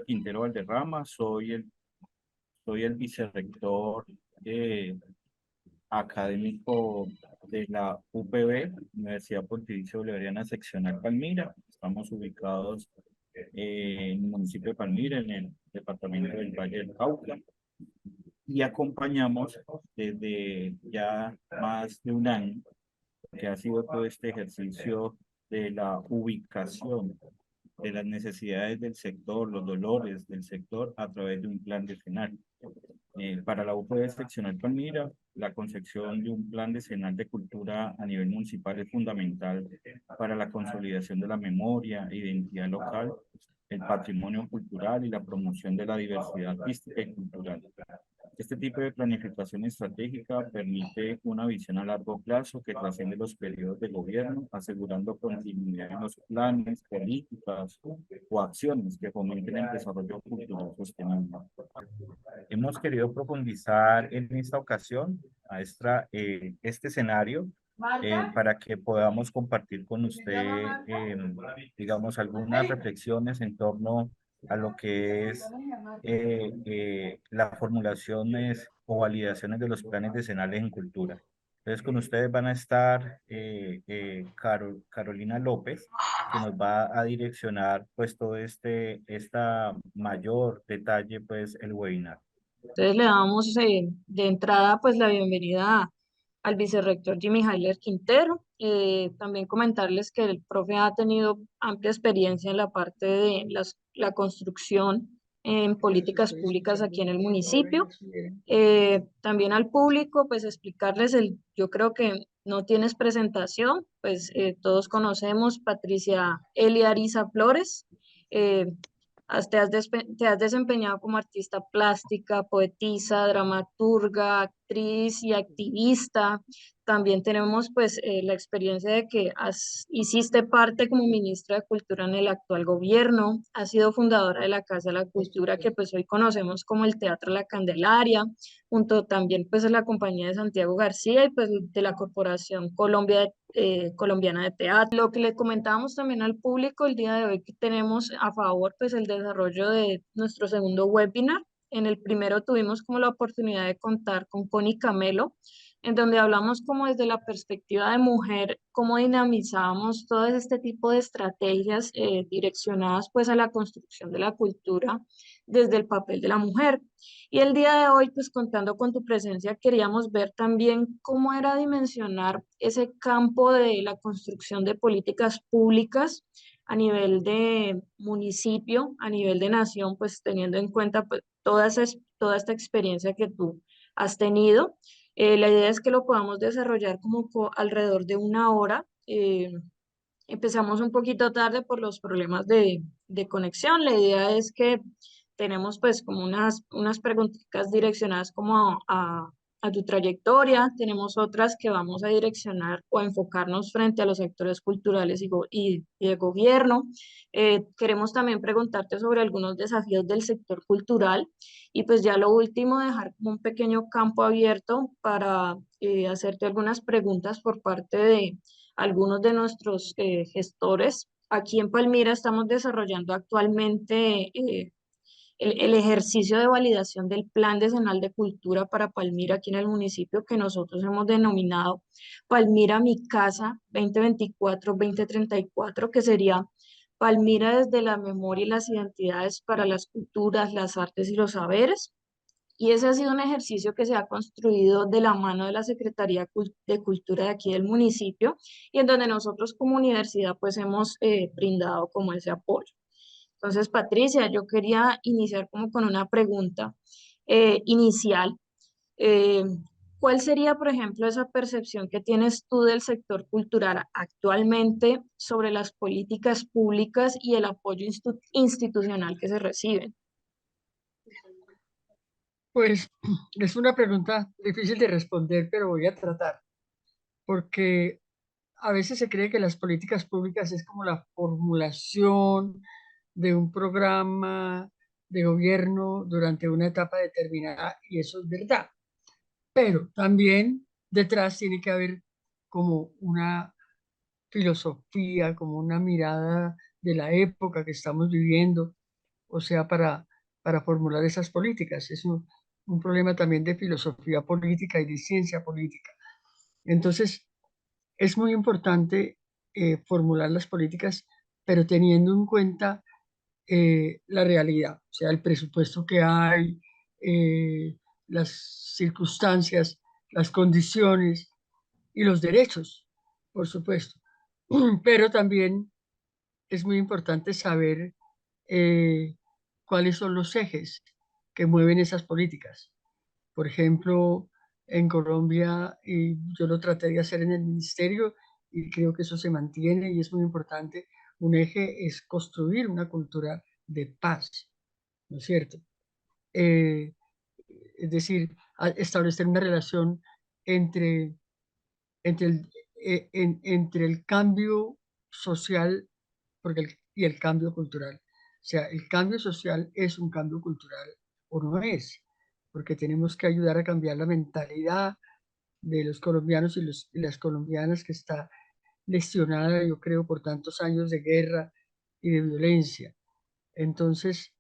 Quintero Valderrama, soy el vicerrector eh, académico de la UPB, Universidad Pontificia Bolivariana Seccional Palmira. Estamos ubicados en el municipio de Palmira, en el departamento del Valle del Cauca, y acompañamos desde ya más de un año, que ha sido todo este ejercicio de la ubicación de las necesidades del sector, los dolores del sector a través de un plan decenal. Para la UPB Seccional Palmira, la concepción de un plan decenal de cultura a nivel municipal es fundamental para la consolidación de la memoria, identidad local, el patrimonio cultural y la promoción de la diversidad artística y cultural. Este tipo de planificación estratégica permite una visión a largo plazo que trasciende los periodos de gobierno, asegurando continuidad en los planes, políticas o acciones que fomenten el desarrollo cultural sostenible. Hemos querido profundizar en esta ocasión, maestra, este escenario para que podamos compartir con usted, digamos, algunas reflexiones en torno a lo que es las formulaciones o validaciones de los planes decenales en cultura. Entonces, con ustedes van a estar Carolina López, que nos va a direccionar pues todo esta mayor detalle, pues el webinar. Entonces le damos de entrada pues la bienvenida al vicerrector Jimmy Heiler Quintero. También comentarles que el profe ha tenido amplia experiencia en la parte de la construcción en políticas públicas aquí en el municipio. También al público pues explicarles, yo creo que no tienes presentación, pues todos conocemos Patricia Elia Ariza Flores. eh, te has desempeñado como artista plástica, poetisa, dramaturga, actriz y activista. También tenemos pues la experiencia de que hiciste parte como ministra de Cultura en el actual gobierno, has sido fundadora de la Casa de la Cultura que pues hoy conocemos como el Teatro La Candelaria, junto también pues a la compañía de Santiago García y pues de la Corporación Colombiana de Teatro. Lo que le comentábamos también al público el día de hoy que tenemos a favor pues el desarrollo de nuestro segundo webinar. En el primero tuvimos como la oportunidad de contar con Connie Camelo, en donde hablamos como desde la perspectiva de mujer, cómo dinamizamos todo este tipo de estrategias direccionadas pues a la construcción de la cultura desde el papel de la mujer. Y el día de hoy, pues contando con tu presencia, queríamos ver también cómo era dimensionar ese campo de la construcción de políticas públicas a nivel de municipio, a nivel de nación, pues teniendo en cuenta pues, toda esta experiencia que tú has tenido. La idea es que lo podamos desarrollar como alrededor de una hora. Empezamos un poquito tarde por los problemas de conexión. La idea es que tenemos pues como unas preguntitas direccionadas como a tu trayectoria. Tenemos otras que vamos a direccionar o a enfocarnos frente a los sectores culturales y de gobierno. Queremos también preguntarte sobre algunos desafíos del sector cultural y pues ya lo último, dejar como un pequeño campo abierto para hacerte algunas preguntas por parte de algunos de nuestros gestores. Aquí en Palmira estamos desarrollando actualmente el ejercicio de validación del Plan Decenal de Cultura para Palmira aquí en el municipio que nosotros hemos denominado Palmira Mi Casa 2024-2034, que sería Palmira desde la memoria y las identidades para las culturas, las artes y los saberes. Y ese ha sido un ejercicio que se ha construido de la mano de la Secretaría de Cultura de aquí del municipio y en donde nosotros como universidad pues hemos brindado como ese apoyo. Entonces, Patricia, yo quería iniciar como con una pregunta inicial. Eh, ¿Cuál sería, por ejemplo, esa percepción que tienes tú del sector cultural actualmente sobre las políticas públicas y el apoyo institucional que se reciben? Pues es una pregunta difícil de responder, pero voy a tratar, porque a veces se cree que las políticas públicas es como la formulación de un programa de gobierno durante una etapa determinada, y eso es verdad, pero también detrás tiene que haber como una filosofía, como una mirada de la época que estamos viviendo, o sea, para formular esas políticas. Es un problema también de filosofía política y de ciencia política. Entonces, es muy importante formular las políticas, pero teniendo en cuenta la realidad, o sea, el presupuesto que hay, las circunstancias, las condiciones y los derechos, por supuesto. Pero también es muy importante saber eh, cuáles son los ejes que mueven esas políticas. Por ejemplo, en Colombia, y yo lo traté de hacer en el ministerio y creo que eso se mantiene y es muy importante, un eje es construir una cultura de paz, ¿no es cierto? Eh, es decir, establecer una relación entre, entre entre el cambio social y el cambio cultural. O sea, el cambio social es un cambio cultural o no es, porque tenemos que ayudar a cambiar la mentalidad de los colombianos y las colombianas que está lesionada, yo creo, por tantos años de guerra y de violencia. Entonces,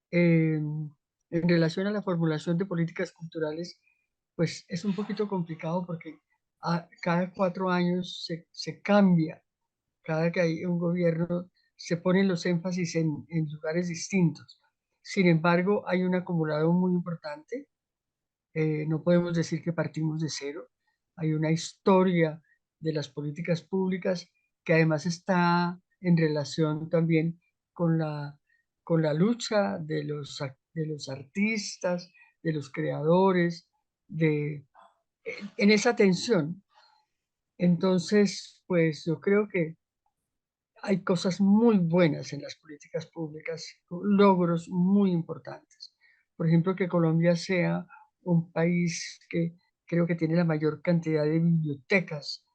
en relación a la formulación de políticas culturales, pues es un poquito complicado porque cada 4 años se cambia, cada que hay un gobierno se ponen los énfasis en lugares distintos. Sin embargo, hay un acumulado muy importante. No podemos decir que partimos de cero. Hay una historia de las políticas públicas que además está en relación también con con la lucha de de los artistas, de los creadores, en esa tensión. Entonces, pues yo creo que hay cosas muy buenas en las políticas públicas, logros muy importantes. Por ejemplo, que Colombia sea un país que creo que tiene la mayor cantidad de bibliotecas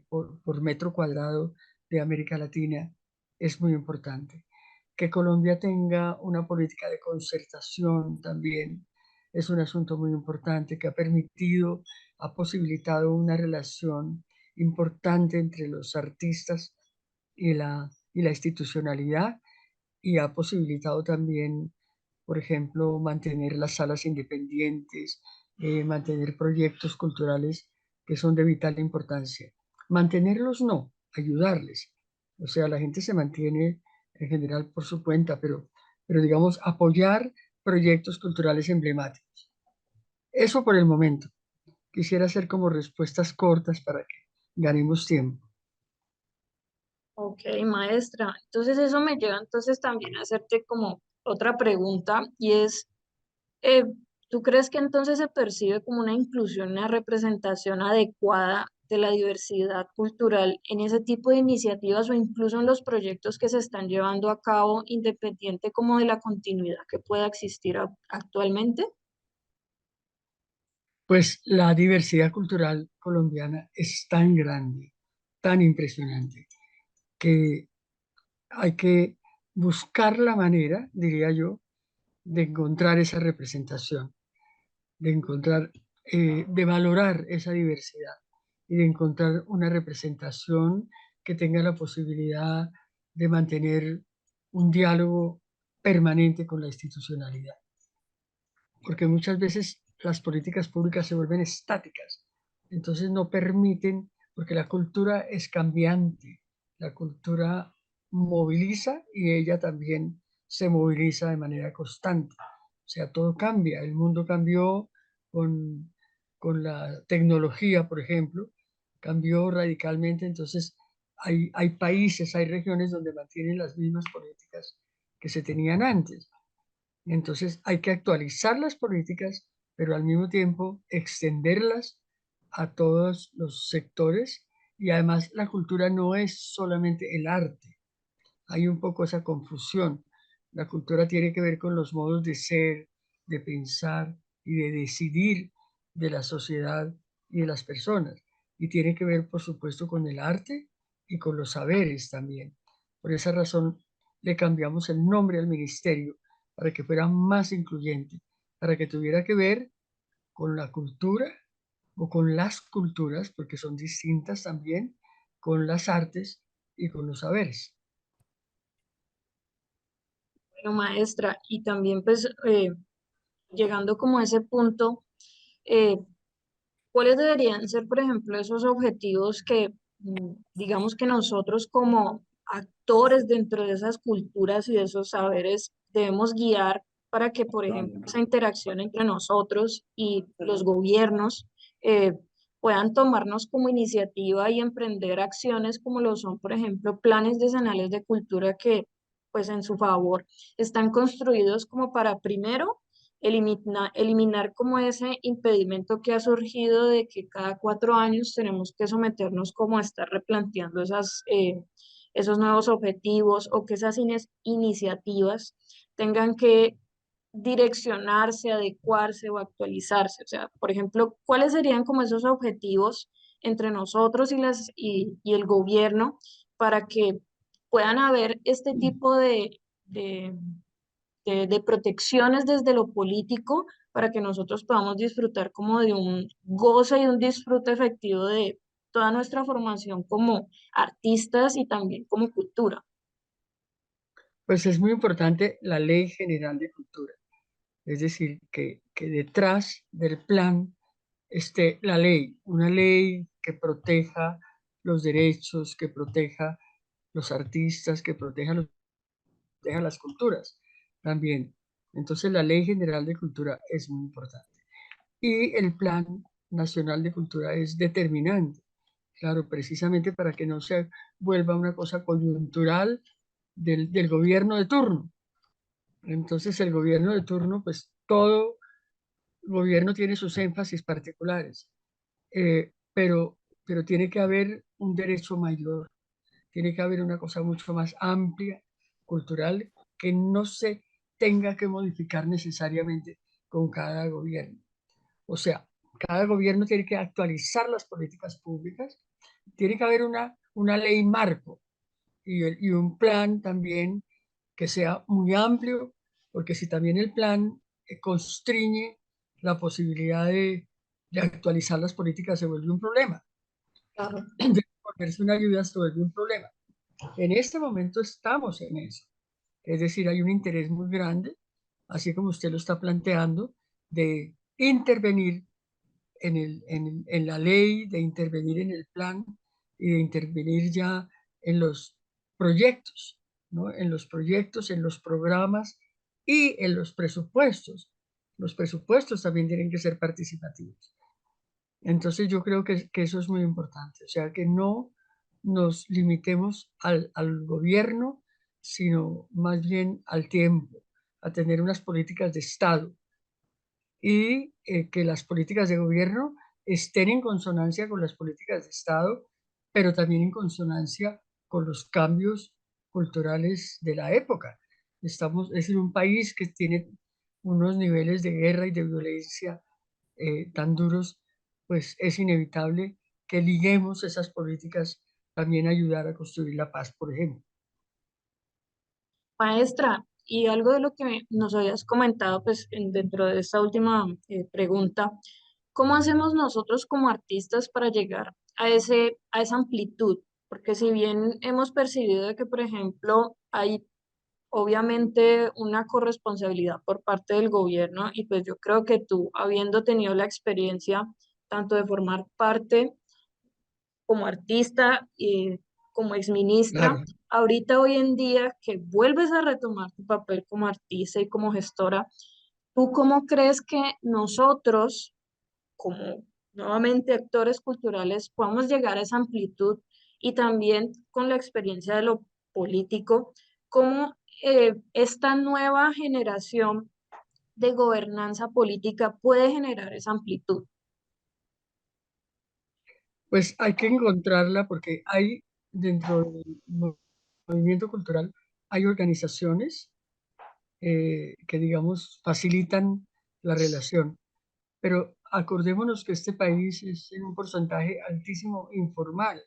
por metro cuadrado de América Latina es muy importante. Que Colombia tenga una política de concertación también es un asunto muy importante que ha permitido, ha posibilitado una relación importante entre los artistas y la institucionalidad y ha posibilitado también, por ejemplo, mantener las salas independientes, mantener proyectos culturales que son de vital importancia. Mantenerlos no, ayudarles. O sea, la gente se mantiene en general por su cuenta, pero digamos, apoyar proyectos culturales emblemáticos. Eso por el momento. Quisiera hacer como respuestas cortas para que ganemos tiempo. Ok, maestra. Entonces eso me lleva entonces también a hacerte como otra pregunta y es, eh, ¿tú crees que entonces se percibe como una inclusión, una representación adecuada de la diversidad cultural en ese tipo de iniciativas o incluso en los proyectos que se están llevando a cabo, independiente como de la continuidad que pueda existir actualmente? Pues la diversidad cultural colombiana es tan grande, tan impresionante, que hay que buscar la manera, diría yo, de encontrar esa representación, de encontrar, de valorar esa diversidad y de encontrar una representación que tenga la posibilidad de mantener un diálogo permanente con la institucionalidad, porque muchas veces las políticas públicas se vuelven estáticas, entonces no permiten, porque la cultura es cambiante, la cultura moviliza y ella también se moviliza de manera constante. O sea, todo cambia, el mundo cambió con, con la tecnología, por ejemplo, cambió radicalmente, entonces hay países, hay regiones donde mantienen las mismas políticas que se tenían antes. Entonces hay que actualizar las políticas, pero al mismo tiempo extenderlas a todos los sectores y además la cultura no es solamente el arte, hay un poco esa confusión. La cultura tiene que ver con los modos de ser, de pensar y de decidir de la sociedad y de las personas. Y tiene que ver, por supuesto, con el arte y con los saberes también. Por esa razón le cambiamos el nombre al ministerio para que fuera más incluyente, para que tuviera que ver con la cultura o con las culturas, porque son distintas también, con las artes y con los saberes. Bueno, maestra, y también pues llegando como a ese punto, ¿cuáles deberían ser, por ejemplo, esos objetivos que, digamos que nosotros como actores dentro de esas culturas y de esos saberes debemos guiar para que, por ejemplo, esa interacción entre nosotros y los gobiernos eh, puedan tomarnos como iniciativa y emprender acciones como lo son, por ejemplo, planes decenales de cultura que, pues, en su favor están construidos como para, primero, eliminar como ese impedimento que ha surgido de que cada 4 años tenemos que someternos como a estar replanteando esos nuevos objetivos o que esas iniciativas tengan que direccionarse, adecuarse o actualizarse. O sea, por ejemplo, ¿cuáles serían como esos objetivos entre nosotros y el gobierno para que puedan haber este tipo de de protecciones desde lo político para que nosotros podamos disfrutar como de un goce y un disfrute efectivo de toda nuestra formación como artistas y también como cultura? Pues es muy importante la Ley General de Cultura, es decir, que detrás del plan esté la ley, una ley que proteja los derechos, que proteja los artistas, que proteja las culturas también. Entonces la Ley General de Cultura es muy importante. Y el Plan Nacional de Cultura es determinante, claro, precisamente para que no se vuelva una cosa coyuntural del gobierno de turno. Entonces el gobierno de turno, pues todo gobierno tiene sus énfasis particulares, pero tiene que haber un derecho mayor, tiene que haber una cosa mucho más amplia, cultural, que no se tenga que modificar necesariamente con cada gobierno. O sea, cada gobierno tiene que actualizar las políticas públicas, tiene que haber una ley marco y un plan también que sea muy amplio, porque si también el plan constriñe la posibilidad de actualizar las políticas, se vuelve un problema. Claro. De volverse una ayuda, se vuelve un problema. En este momento estamos en eso. Es decir, hay un interés muy grande, así como usted lo está planteando, de intervenir en la ley, de intervenir en el plan y de intervenir ya en los proyectos, ¿no? En los proyectos, en los programas y en los presupuestos. Los presupuestos también tienen que ser participativos. Entonces yo creo que eso es muy importante, o sea, que no nos limitemos al gobierno, sino más bien al tiempo, a tener unas políticas de Estado y que las políticas de gobierno estén en consonancia con las políticas de Estado, pero también en consonancia con los cambios culturales de la época. Es en un país que tiene unos niveles de guerra y de violencia tan duros, pues es inevitable que liguemos esas políticas también a ayudar a construir la paz, por ejemplo. Maestra, y algo de lo que nos habías comentado pues dentro de esta última pregunta, ¿cómo hacemos nosotros como artistas para llegar a esa amplitud? Porque si bien hemos percibido de que, por ejemplo, hay obviamente una corresponsabilidad por parte del gobierno y pues yo creo que tú, habiendo tenido la experiencia tanto de formar parte como artista y como exministra, Claro. ahorita hoy en día que vuelves a retomar tu papel como artista y como gestora, ¿tú cómo crees que nosotros, como nuevamente actores culturales, podamos llegar a esa amplitud y también con la experiencia de lo político, cómo esta nueva generación de gobernanza política puede generar esa amplitud? Pues hay que encontrarla porque hay dentro del movimiento cultural, hay organizaciones que, digamos, facilitan la relación. Pero acordémonos que este país es en un porcentaje altísimo informal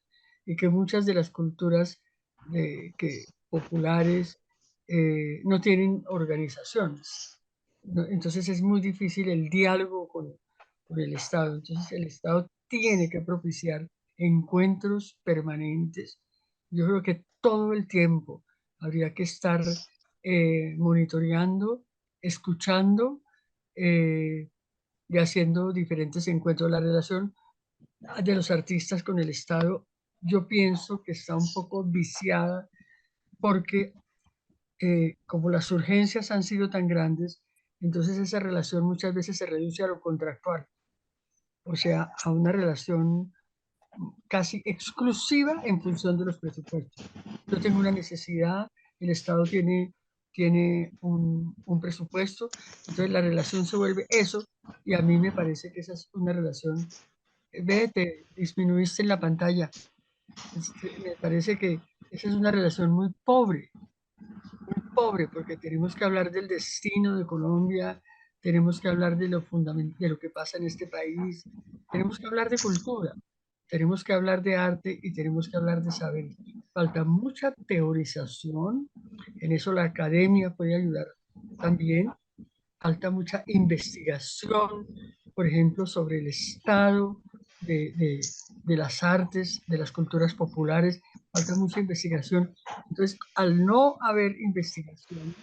y que muchas de las culturas populares no tienen organizaciones, ¿no? Entonces es muy difícil el diálogo con el Estado. Entonces el Estado tiene que propiciar encuentros permanentes. Yo creo que todo el tiempo habría que estar monitoreando, escuchando y haciendo diferentes encuentros. La relación de los artistas con el Estado, yo pienso que está un poco viciada porque como las urgencias han sido tan grandes, entonces esa relación muchas veces se reduce a lo contractual, o sea, a una relación casi exclusiva en función de los presupuestos. Yo tengo una necesidad, el Estado tiene un presupuesto, entonces la relación se vuelve eso, y a mí me parece que esa es una relación, ve, te disminuiste en la pantalla. Me parece que esa es una relación muy pobre, porque tenemos que hablar del destino de Colombia, tenemos que hablar de lo de lo que pasa en este país, tenemos que hablar de cultura, tenemos que hablar de arte y tenemos que hablar de saber. Falta mucha teorización, en eso la academia puede ayudar también. Falta mucha investigación, por ejemplo, sobre el estado de las artes, de las culturas populares. Falta mucha investigación. Entonces, al no haber investigación,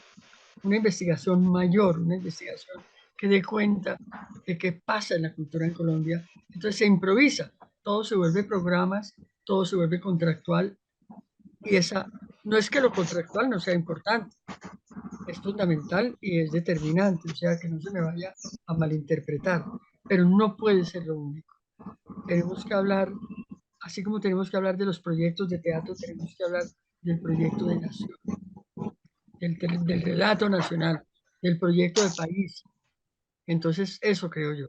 una investigación mayor, una investigación que dé cuenta de qué pasa en la cultura en Colombia, entonces se improvisa. Todo se vuelve programas, todo se vuelve contractual, y esa no es que lo contractual no sea importante, es fundamental y es determinante, o sea, que no se me vaya a malinterpretar, pero no puede ser lo único. Tenemos que hablar, así como tenemos que hablar de los proyectos de teatro, tenemos que hablar del proyecto de nación, del relato nacional, del proyecto de país. Entonces, eso creo yo.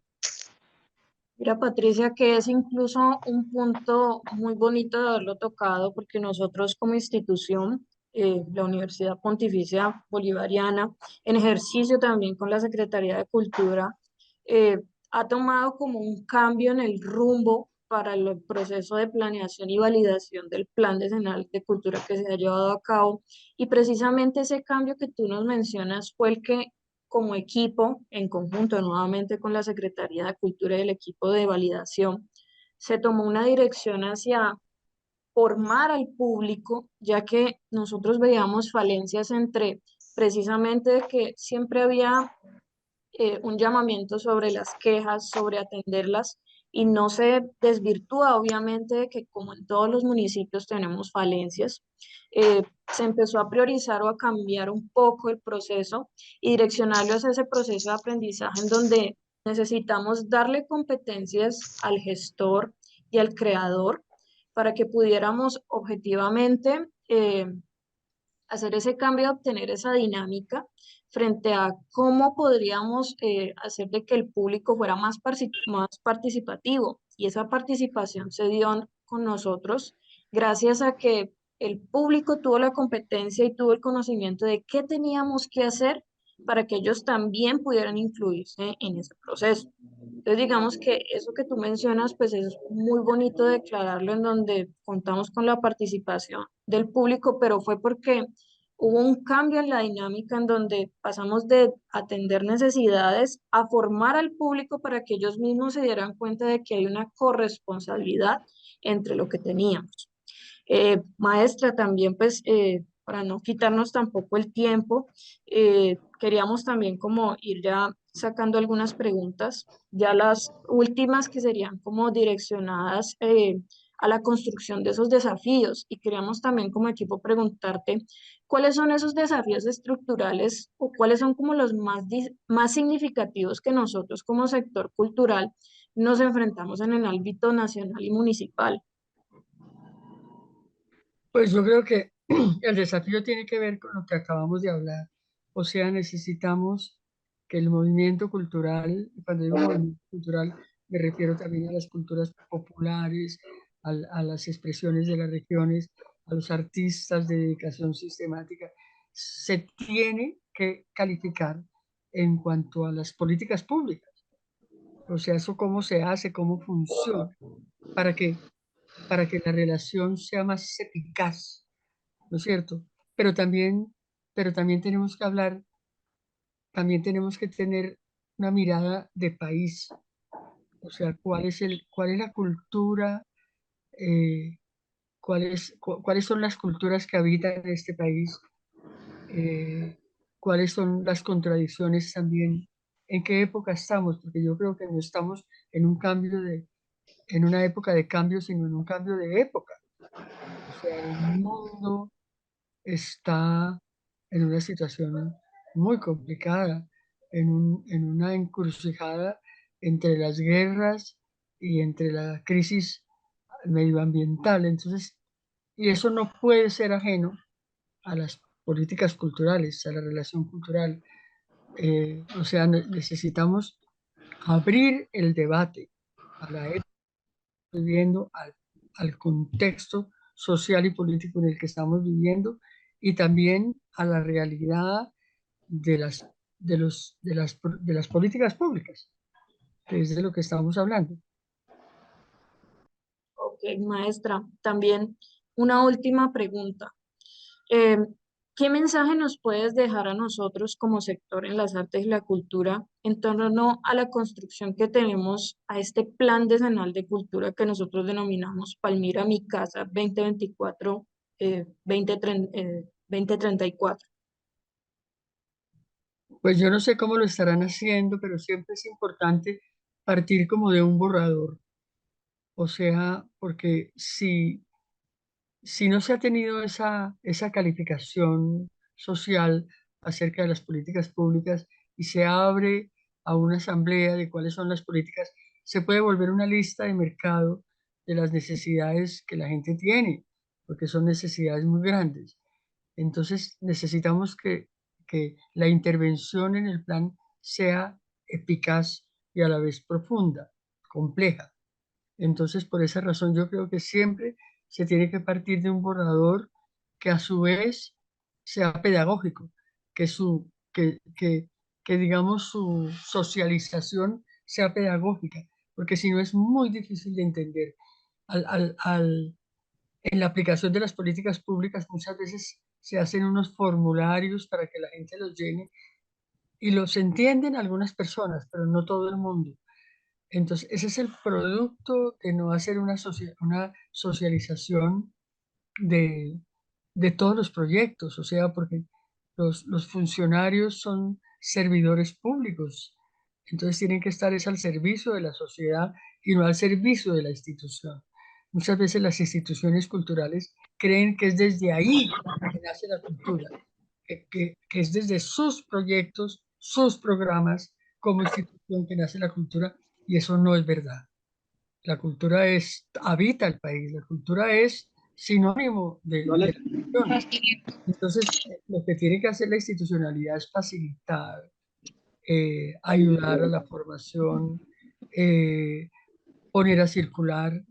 Mira, Patricia, que es incluso un punto muy bonito de haberlo tocado, porque nosotros como institución, la Universidad Pontificia Bolivariana, en ejercicio también con la Secretaría de Cultura, eh, ha tomado como un cambio en el rumbo para el proceso de planeación y validación del Plan Decenal de Cultura que se ha llevado a cabo. Y precisamente ese cambio que tú nos mencionas fue el que como equipo, en conjunto nuevamente con la Secretaría de Cultura y el equipo de validación, se tomó una dirección hacia formar al público, ya que nosotros veíamos falencias entre precisamente de que siempre había un llamamiento sobre las quejas, sobre atenderlas, y no se desvirtúa obviamente de que como en todos los municipios tenemos falencias, se empezó a priorizar o a cambiar un poco el proceso y direccionarlo hacia ese proceso de aprendizaje en donde necesitamos darle competencias al gestor y al creador para que pudiéramos objetivamente hacer ese cambio, obtener esa dinámica frente a cómo podríamos hacer de que el público fuera más participativo. Y esa participación se dio con nosotros gracias a que el público tuvo la competencia y tuvo el conocimiento de qué teníamos que hacer para que ellos también pudieran incluirse en ese proceso. Entonces, digamos que eso que tú mencionas, pues es muy bonito declararlo en donde contamos con la participación del público, pero fue porque hubo un cambio en la dinámica en donde pasamos de atender necesidades a formar al público para que ellos mismos se dieran cuenta de que hay una corresponsabilidad entre lo que teníamos. Maestra, también pues para no quitarnos tampoco el tiempo, queríamos también como ir ya sacando algunas preguntas, ya las últimas que serían como direccionadas a la construcción de esos desafíos, y queríamos también como equipo preguntarte cuáles son esos desafíos estructurales o cuáles son como los más significativos que nosotros como sector cultural nos enfrentamos en el ámbito nacional y municipal. Pues yo creo que el desafío tiene que ver con lo que acabamos de hablar. O sea, necesitamos que el movimiento cultural, y cuando digo movimiento cultural, me refiero también a las culturas populares, a las expresiones de las regiones, a los artistas de dedicación sistemática, se tiene que calificar en cuanto a las políticas públicas. O sea, eso cómo se hace, cómo funciona, para que, para que la relación sea más eficaz, ¿no es cierto? Pero también, pero también tenemos que hablar, también tenemos que tener una mirada de país, o sea, cuál es la cultura, eh, cuáles son las culturas que habitan en este país, cuáles son las contradicciones también, en qué época estamos, porque yo creo que no estamos en un cambio en una época de cambio, sino en un cambio de época. O sea, el mundo está en una situación muy complicada, en una encrucijada entre las guerras y entre la crisis medioambiental. Entonces, y eso no puede ser ajeno a las políticas culturales, a la relación cultural. O sea, necesitamos abrir el debate a la época que estamos viviendo, al contexto social y político en el que estamos viviendo y también a la realidad de las políticas públicas, que es de lo que estamos hablando. Ok, maestra, también una última pregunta. Eh, ¿Qué mensaje nos puedes dejar a nosotros como sector en las artes y la cultura en torno a la construcción que tenemos a este plan decenal de cultura que nosotros denominamos Palmira Mi Casa 2024, 2034? Pues yo no sé cómo lo estarán haciendo, pero siempre es importante partir como de un borrador. O sea, porque si no se ha tenido esa calificación social acerca de las políticas públicas y se abre a una asamblea de cuáles son las políticas, se puede volver una lista de mercado de las necesidades que la gente tiene, porque son necesidades muy grandes. Entonces necesitamos que la intervención en el plan sea eficaz y a la vez profunda, compleja. Entonces, por esa razón, yo creo que siempre se tiene que partir de un borrador que a su vez sea pedagógico, que digamos su socialización sea pedagógica, porque si no es muy difícil de entender. En la aplicación de las políticas públicas muchas veces se hacen unos formularios para que la gente los llene y los entienden algunas personas, pero no todo el mundo. Entonces, ese es el producto de no hacer una socialización de, de todos los proyectos, o sea, porque los funcionarios son servidores públicos, entonces tienen que estar es al servicio de la sociedad y no al servicio de la institución. Muchas veces las instituciones culturales creen que es desde ahí que nace la cultura, que es desde sus proyectos, sus programas como institución que nace la cultura, y eso no es verdad. La cultura habita el país, la cultura es sinónimo de la nación. Entonces, lo que tiene que hacer la institucionalidad es facilitar, ayudar a la formación, eh, poner a circular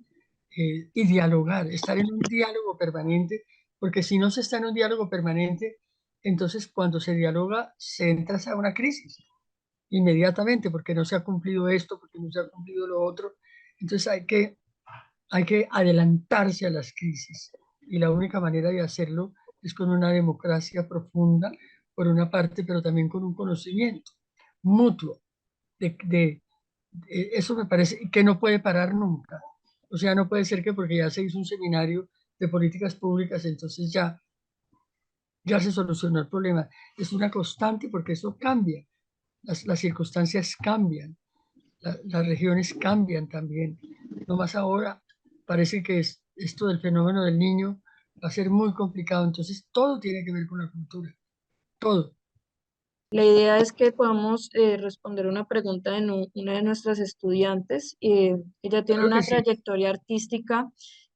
y dialogar, estar en un diálogo permanente, porque si no se está en un diálogo permanente, entonces cuando se dialoga se entra a una crisis inmediatamente, porque no se ha cumplido esto, porque no se ha cumplido lo otro. Entonces hay que adelantarse a las crisis y la única manera de hacerlo es con una democracia profunda, por una parte, pero también con un conocimiento mutuo. Eso me parece que no puede parar nunca. O sea, no puede ser que porque ya se hizo un seminario de políticas públicas, entonces ya se solucionó el problema. Es una constante porque eso cambia, las circunstancias cambian, las regiones cambian también. No más ahora parece que esto del fenómeno del niño va a ser muy complicado, entonces todo tiene que ver con la cultura, todo. La idea es que podamos responder una una de nuestras estudiantes. Ella tiene Claro una que sí. trayectoria artística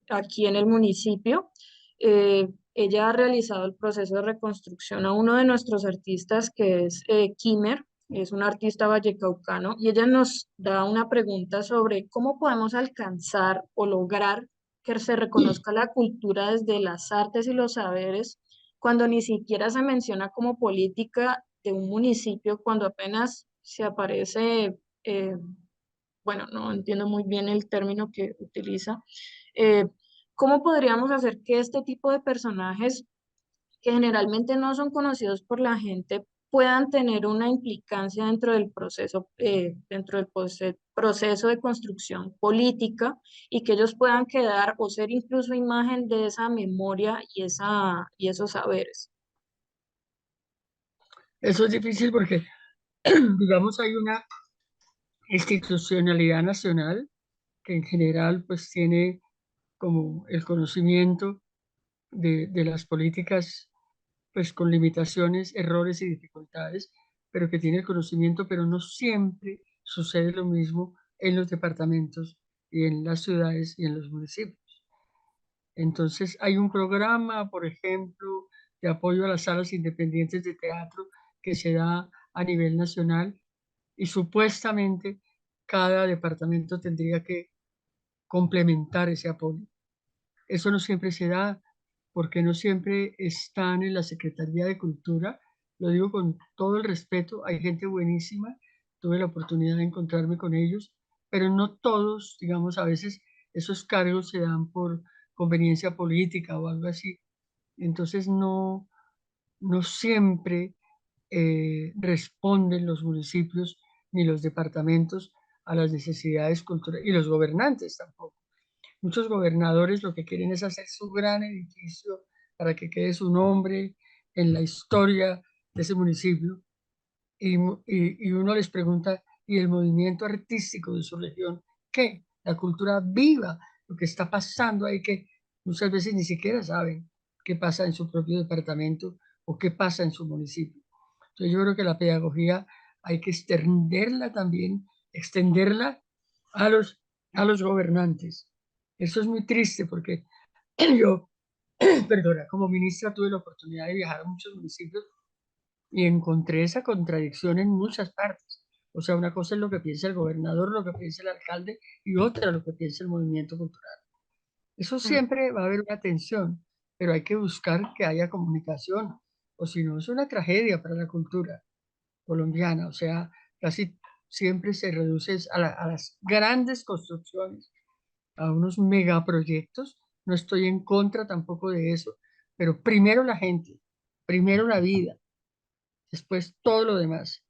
aquí en el municipio. Ella ha realizado el proceso de reconstrucción a uno de nuestros artistas, que es Kimer, es un artista vallecaucano, y ella nos da una pregunta sobre cómo podemos alcanzar o lograr que se reconozca la cultura desde las artes y los saberes cuando ni siquiera se menciona como política de un municipio, cuando apenas se aparece, bueno, no entiendo muy bien el término que utiliza. eh, ¿Cómo podríamos hacer que este tipo de personajes, que generalmente no son conocidos por la gente, puedan tener una implicancia dentro del proceso de construcción política, y que ellos puedan quedar o ser incluso imagen de esa memoria y esos saberes? Eso es difícil porque, digamos, hay una institucionalidad nacional que en general pues tiene como el conocimiento de las políticas pues con limitaciones, errores y dificultades, pero que tiene el conocimiento, pero no siempre sucede lo mismo en los departamentos y en las ciudades y en los municipios. Entonces, hay un programa, por ejemplo, de apoyo a las salas independientes de teatro que se da a nivel nacional y supuestamente cada departamento tendría que complementar ese apoyo. Eso no siempre se da porque no siempre están en la Secretaría de Cultura. Lo digo con todo el respeto, hay gente buenísima, tuve la oportunidad de encontrarme con ellos, pero no todos, digamos, a veces esos cargos se dan por conveniencia política o algo así. Entonces no siempre responden los municipios ni los departamentos a las necesidades culturales y los gobernantes tampoco. Muchos gobernadores lo que quieren es hacer su gran edificio para que quede su nombre en la historia de ese municipio y uno les pregunta, ¿y el movimiento artístico de su región? ¿Qué? La cultura viva, lo que está pasando ahí que muchas veces ni siquiera saben qué pasa en su propio departamento o qué pasa en su municipio. Entonces yo creo que la pedagogía hay que extenderla también, extenderla a a los gobernantes. Eso es muy triste porque yo, perdona, como ministra tuve la oportunidad de viajar a muchos municipios y encontré esa contradicción en muchas partes. O sea, una cosa es lo que piensa el gobernador, lo que piensa el alcalde y otra lo que piensa el movimiento cultural. Eso Mm. siempre va a haber una tensión, pero hay que buscar que haya comunicación, o si no es una tragedia para la cultura colombiana. O sea, casi siempre se reduce a las grandes construcciones, a unos megaproyectos. No estoy en contra tampoco de eso, pero primero la gente, primero la vida, después todo lo demás.